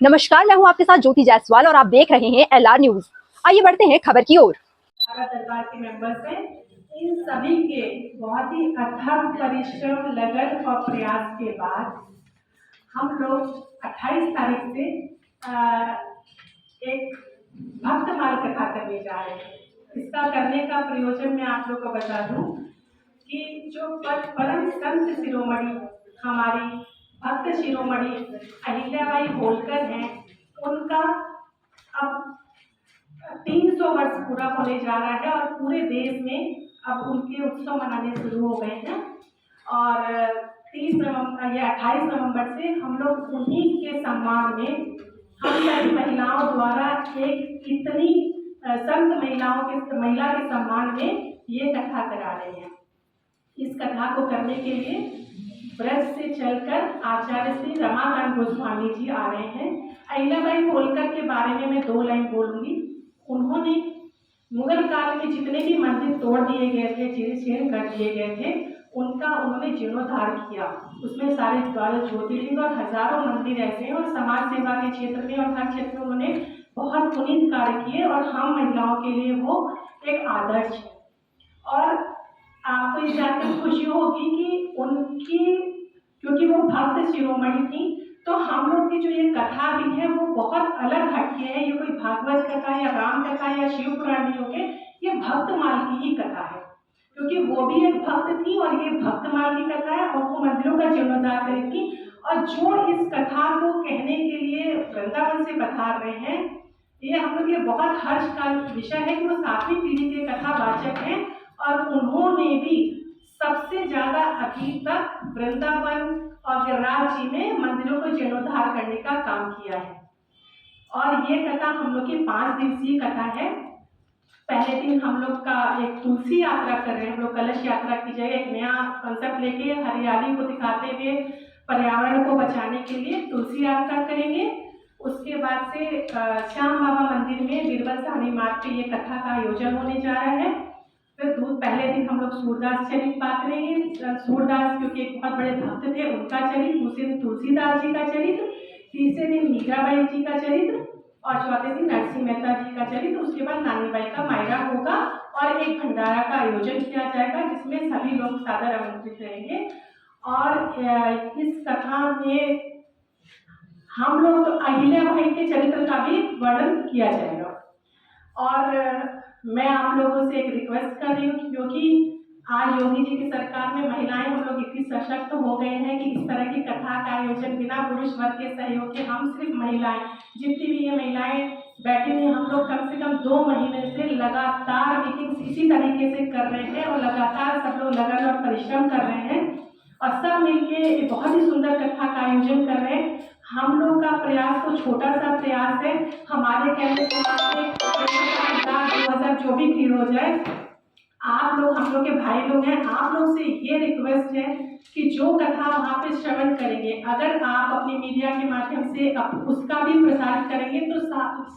नमस्कार, मैं हूं आपके साथ ज्योति जायसवाल और आप देख रहे हैं LR न्यूज। आइए बढ़ते हैं खबर की ओर। दरबार के मेंबर्स हैं, इन सभी के बहुत ही अथक परिश्रम, लगन और प्रयास के बाद हम लोग 28 तारीख से एक भक्त माल कथा करने जा रहे हैं। इसका करने का प्रयोजन मैं आप लोग को बता दूं कि जो परम संत शिरोमणि हमारी भक्त शिरोमणि अहिल्याबाई होलकर हैं, उनका अब 300 वर्ष पूरा होने जा रहा है और पूरे देश में अब उनके उत्सव मनाने शुरू हो गए हैं। और 28 नवंबर से हम लोग उन्हीं के सम्मान में हम सभी महिलाओं द्वारा एक इतनी संत महिला के सम्मान में ये कथा करा रहे हैं। इस कथा को करने के लिए ब्रज से चलकर आचार्य श्री रमाकांत गोस्वामी जी आ रहे हैं। अहिल्याबाई होलकर के बारे में मैं 2 लाइन बोलूंगी। उन्होंने मुगल काल में जितने भी मंदिर तोड़ दिए गए थे, चीर कर दिए गए थे, उनका उन्होंने जीर्णोद्धार किया। उसमें सारे 12 ज्योतिर्लिंग और हजारों मंदिर ऐसे हैं और समाज सेवा के क्षेत्र में और हर क्षेत्र में उन्होंने बहुत पुनीत कार्य किए और हम महिलाओं के लिए वो एक आदर्श है। और आपको ये जानकर खुशी होगी कि उनकी, क्योंकि वो भक्त शिरोमणि थी, तो हम लोग की जो ये कथा भी है वो बहुत अलग हटके है। ये कोई भागवत कथा या राम कथा या शिव पुराण नहीं होंगे, ये भक्तमाल की ही कथा है, क्योंकि वो भी एक भक्त थी और ये भक्तमाल की कथा है और वो मंदिरों का जीर्णोद्धार करी थी। और जो इस कथा को कहने के लिए वृंदावन से पधार रहे हैं, ये हम लोग के बहुत हर्ष का विषय है कि वो 7वीं पीढ़ी के कथावाचक हैं और उन्होंने भी सबसे ज्यादा अभी तक वृंदावन और गिरिराज जी में मंदिरों को जीर्णोद्धार करने का काम किया है। और ये कथा हम लोग की 5 दिवसीय कथा है। पहले दिन हम लोग का एक तुलसी यात्रा कर रहे हैं। हम लोग कलश यात्रा की जगह एक नया कंसेप्ट लेके हरियाली को दिखाते हुए पर्यावरण को बचाने के लिए तुलसी यात्रा करेंगे। उसके बाद से श्याम बाबा मंदिर में बीरबल साहनी मार्ग पे ये कथा का आयोजन होने जा रहा है। फिर पहले दिन हम लोग सूरदास चरित बात करेंगे। सूरदास क्योंकि एक बहुत बड़े भक्त थे, उनका चरित्र। दूसरे दिन तुलसीदास जी का चरित्र, तीसरे दिन मीराबाई जी का चरित्र और चौथे दिन नरसिंह मेहता जी का चरित्र। उसके बाद नानीबाई का मायरा होगा और एक भंडारा का आयोजन किया जाएगा जिसमें सभी लोग सादर आमंत्रित रहेंगे। और इस कथा में हम लोग तो अहिल्याबाई के चरित्र का भी वर्णन किया जाएगा। और मैं आप लोगों से एक रिक्वेस्ट कर रही हूँ, क्योंकि आज योगी जी की सरकार में महिलाएं हम लोग इतनी सशक्त हो गए हैं कि इस तरह की कथा का आयोजन बिना पुरुष वर्ग के सहयोग के हम सिर्फ महिलाएं, जितनी भी ये महिलाएं बैठी हुई, हम लोग कम से कम 2 महीने से लगातार मीटिंग्स इसी तरीके से कर रहे हैं और लगातार सब लोग लगन और परिश्रम कर रहे हैं और सब मिलके बहुत ही सुंदर कथा का आयोजन कर रहे हैं। हम लोग का प्रयास तो छोटा सा प्रयास है। हमारे कहने से 2000 जो भी भीड़ हो जाए, आप लोग हम लोग के भाई लोग हैं, आप लोग से ये रिक्वेस्ट है कि जो कथा वहाँ पे श्रवण करेंगे, अगर आप अपनी मीडिया के माध्यम से उसका भी प्रसारित करेंगे तो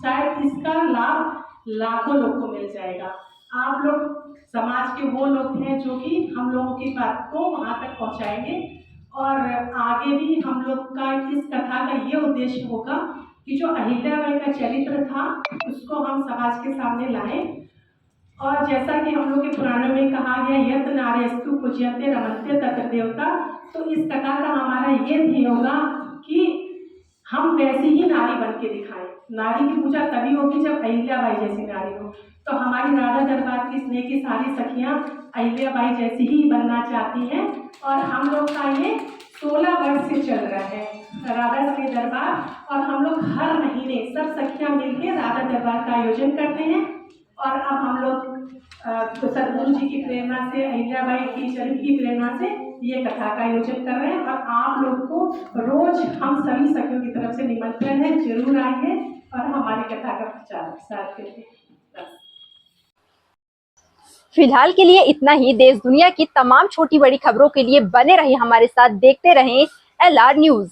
शायद इसका लाभ लाखों लोग को मिल जाएगा। आप लोग समाज के वो लोग हैं जो कि हम लोगों की बात को वहाँ तक पहुँचाएंगे। और आगे भी हम लोग का इस कथा का ये उद्देश्य होगा कि जो अहिल्याबाई का चरित्र था उसको हम समाज के सामने लाएं। और जैसा कि हम लोग के पुराणों में कहा गया, यत नार्यस्तु पूज्यते रमन्ते तत्र देवता, तो इस कथा का हमारा ये ध्येय होगा कि हम वैसी ही नारी बन के दिखाएं। नारी की पूजा तभी होगी जब अहिल्याबाई जैसी नारी हो। तो हमारी राधा दरबार की स्नेह की सारी सखियां अहिल्याबाई जैसी ही बनना चाहती हैं और हम लोग का ये 16 वर्ष से चल रहा है राधा स्नेह दरबार। और हम लोग हर महीने सब सखियां मिलकर राधा दरबार का आयोजन करते हैं। और अब हम लोग सदगुरु जी की प्रेरणा से, अहिल्याबाई की चरित्र की प्रेरणा से ये कथा का आयोजन कर रहे हैं। और आप लोग को रोज हम सभी सखियों की तरफ से निमंत्रण है, जरूर आइए और हमारी कथा का प्रचार करिए। फिलहाल के लिए इतना ही। देश दुनिया की तमाम छोटी बड़ी खबरों के लिए बने रहिए हमारे साथ, देखते रहें LR न्यूज।